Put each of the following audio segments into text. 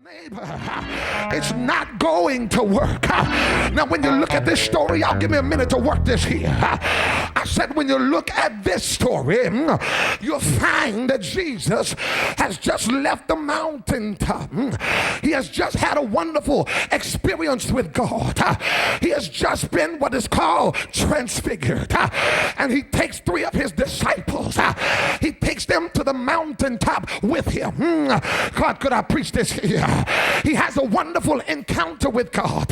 neighbor, it's not going to work. Now, when you look at this story, y'all give me a minute to work this here. I said, when you look at this story, you'll find that Jesus has just left the mountaintop. He has just had a wonderful experience with God. He has just been what is called transfigured. And he takes three of his disciples. He takes them to the mountaintop with him. God, could I preach this here? He has a wonderful encounter with God.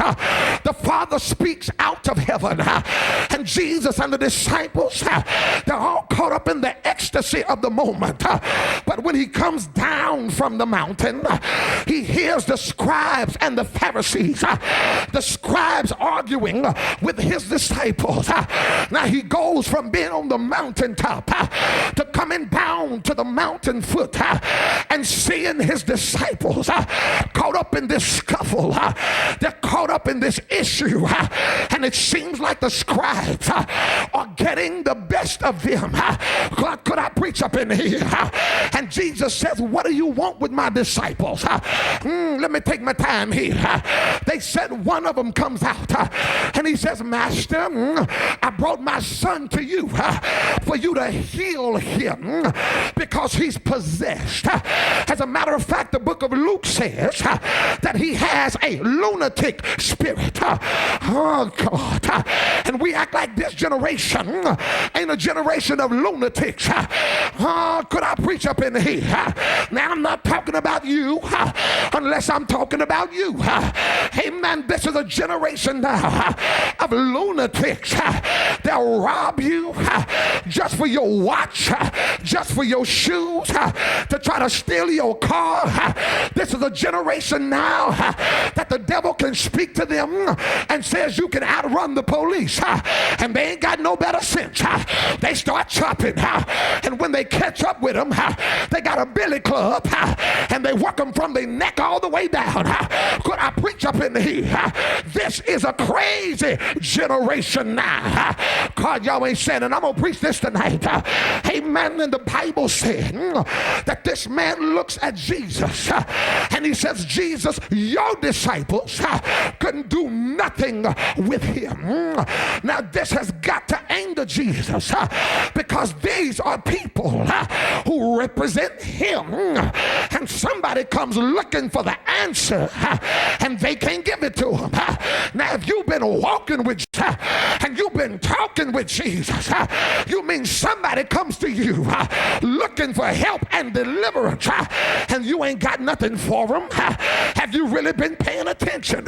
The Father speaks out of heaven, and Jesus and the disciples, they're all caught up in the ecstasy of the moment. But when he comes down from the mountain, he hears the scribes and the Pharisees, the scribes arguing with his disciples. Now he goes from being on the mountaintop to coming down to the mountain foot and seeing his disciples caught up in this scuffle. They're caught up in this issue, and it seems like the scribes are getting the best of them. God, could I preach up in here? And Jesus says, what do you want with my disciples? Let me take my time here. They said, one of them comes out and he says, Master, I brought my son to you for you to heal him because he's possessed. As a matter of fact, the book of Luke says that he has a lunatic spirit. Oh God. And we act like this generation ain't a generation of lunatics. Could I preach up in here? Now I'm not talking about you unless I'm talking about you. Amen. This is a generation now of lunatics. They'll rob you just for your watch, just for your shoes, to try to steal your car. This is a generation now that the devil can speak to them and says you can outrun the police, and they ain't got no better sense. They start chopping, and when they catch up with them, they got a billy club and they work them from their neck all the way down. Could I preach up in here? This is a crazy generation now. God, y'all ain't saying, and I'm gonna preach this tonight. Amen. And the Bible said that this man looks at Jesus and he says, Jesus, your disciples couldn't do nothing with him. Now this has got to anger Jesus because these are people who represent him, and somebody comes looking for the answer and they can't give it to him. Now if you've been walking with and you've been talking with Jesus, you mean somebody comes to you looking for help and deliverance, and you ain't got nothing for them. Have you really been paying attention?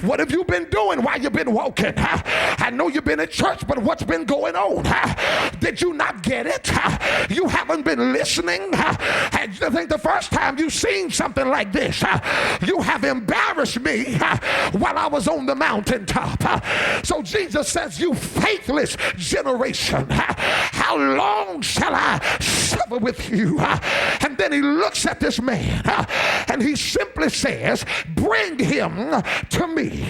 What have you been doing while you've been walking? I know you've been at church, but what's been going on? Did you not get it? You haven't been listening. I think the first time you seen something like this, you have embarrassed me while I was on the mountaintop. So Jesus says, you faithless generation, how long shall I suffer with you? And then he looks at this man and he simply says, bring him to me.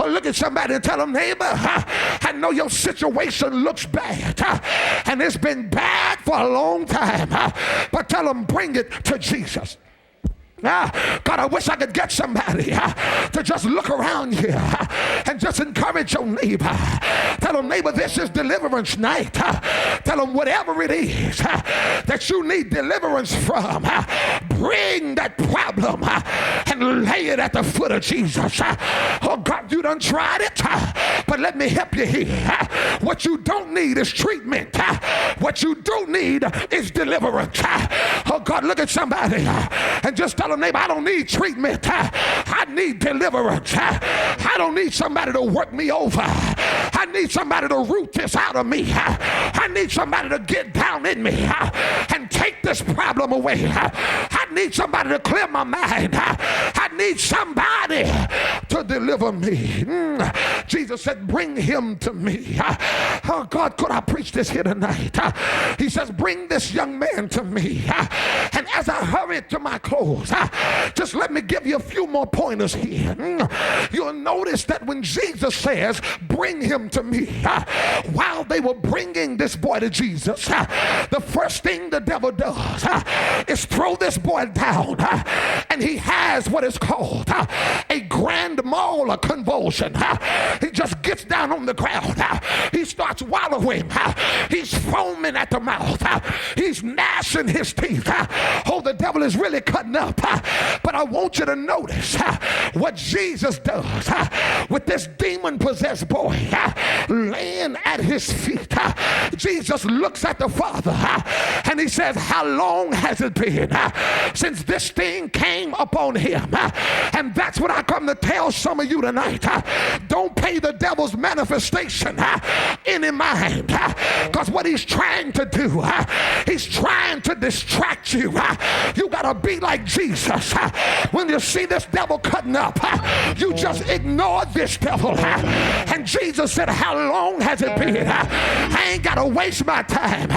Or look at somebody and tell them, neighbor, I know your situation looks bad and it's been bad for a long time, but tell them, bring it to Jesus. God, I wish I could get somebody to just look around here and just encourage your neighbor. Tell them, neighbor, this is deliverance night. Tell them whatever it is that you need deliverance from, bring that problem and lay it at the foot of Jesus. Oh God, you done tried it, but let me help you here. What you don't need is treatment. What you do need is deliverance. Oh God, look at somebody and just tell them, neighbor, I don't need treatment. I need deliverance. I don't need somebody to work me over. I need somebody to root this out of me. I need somebody to get down in me and take this problem away. I need somebody to clear my mind. I need somebody to deliver me. Jesus said, bring him to me. Oh God, could I preach this here tonight? He says, bring this young man to me. And as I hurry to my close, just let me give you a few more pointers here. You'll notice that when Jesus says, bring him to me, while they were bringing this boy to Jesus, the first thing the devil does is throw this boy down, and he has what is called a grand mal, a convulsion. He just gets down on the ground. He starts wallowing. He's foaming at the mouth. He's gnashing his teeth. Oh, the devil is really cutting up. But I want you to notice what Jesus does with this demon-possessed boy laying at his feet. Jesus looks at the Father and he says, how long has it been since this thing came upon him? And that's what I come to tell some of you tonight. Don't pay the devil's manifestation any mind, because what he's trying to do, he's trying to distract you. You gotta be like Jesus. When you see this devil cutting up, you just ignore this devil. And Jesus said, how long has it been? I ain't gotta waste my time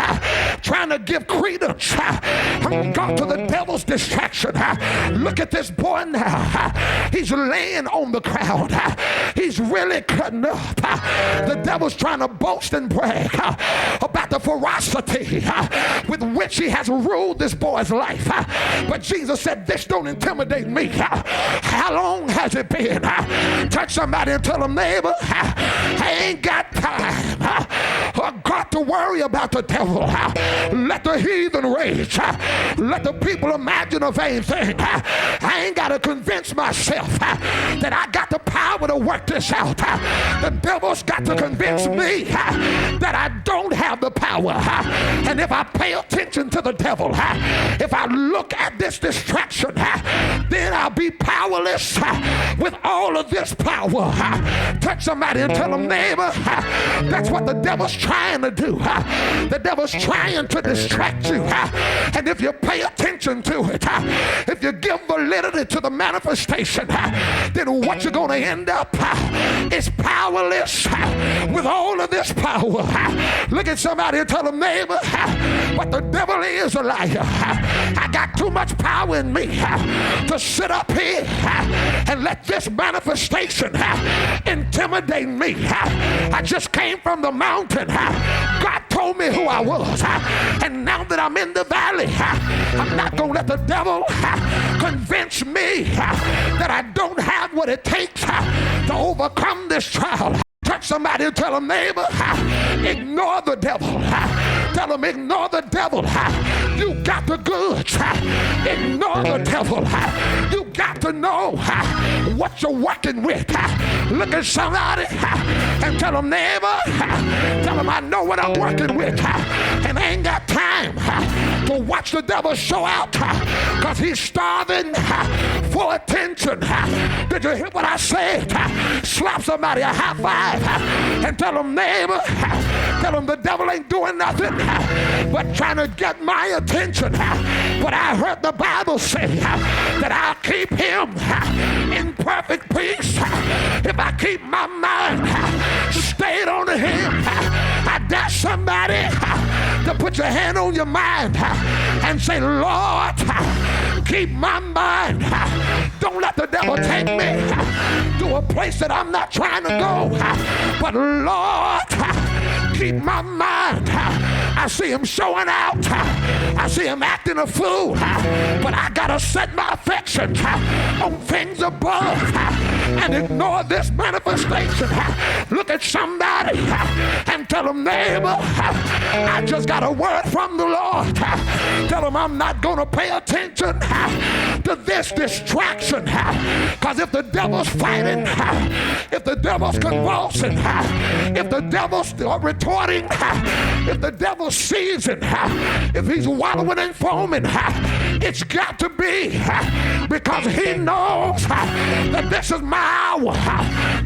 trying to give credence to the devil's distraction. Look at this boy now. He's laying on the ground. He's really cutting up. The devil's trying to boast and brag about the ferocity with which he has ruled this boy's life. But Jesus said, this don't intimidate me. How long has it been? Touch somebody and tell them, neighbor, I ain't got time. I got to worry about the devil. Let the heathen rage. Let the people imagine a vain thing. I ain't got to convince myself that I got the power to work this out. The devil's got to convince me that I don't have the power. And if I pay attention to the devil, if I look at this distraction, then I'll be powerless with all of this power. Touch somebody and tell them, neighbor, that's what the devil's trying to do. The devil's trying to distract you. And if you pay attention to it, if you give validity to the manifestation, then what you're going to end up is powerless with all of this power. Look at somebody and tell them, neighbor, but the devil is a liar. I got too much power in me to sit up here and let this manifestation intimidate me. I just came from the mountain. God told me who I was. And now that I'm in the valley, I'm not going to let the devil convince me that I don't have what it takes to overcome this trial. Touch somebody and tell them, neighbor, ignore the devil. Tell them, ignore the devil. You got the goods. Ignore the devil. You got to know what you're working with. Look at somebody and tell them, neighbor, tell them I know what I'm working with. And I ain't got time to watch the devil show out because he's starving for attention. Did you hear what I said? Slap somebody a high five and tell them, neighbor, tell them the devil ain't doing nothing but trying to get my attention. But I heard the Bible say that I'll keep him in perfect peace if I keep my mind stayed on him. I dare somebody to put your hand on your mind and say, Lord, keep my mind. Don't let the devil take me to a place that I'm not trying to go. But Lord, keep my mind. I see him showing out. I see him acting a fool. But I gotta set my affections on things above and ignore this manifestation. Look at somebody and tell them, neighbor, I just got a word from the Lord. Tell them I'm not gonna pay attention to this distraction. Because if the devil's fighting, if the devil's convulsing, if the devil's retorting, if the devil's seizing, if he's wallowing and foaming, it's got to be because he knows that this is my hour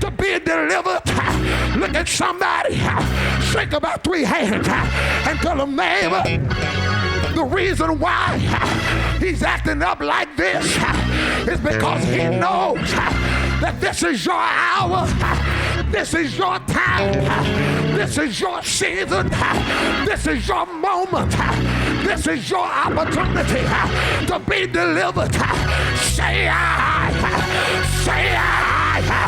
to be delivered. Look at somebody, shake about 3 hands and tell them, neighbor, the reason why he's acting up like this is because he knows that this is your hour This is your time. This is your season. This is your moment. This is your opportunity to be delivered. Say I. Say I.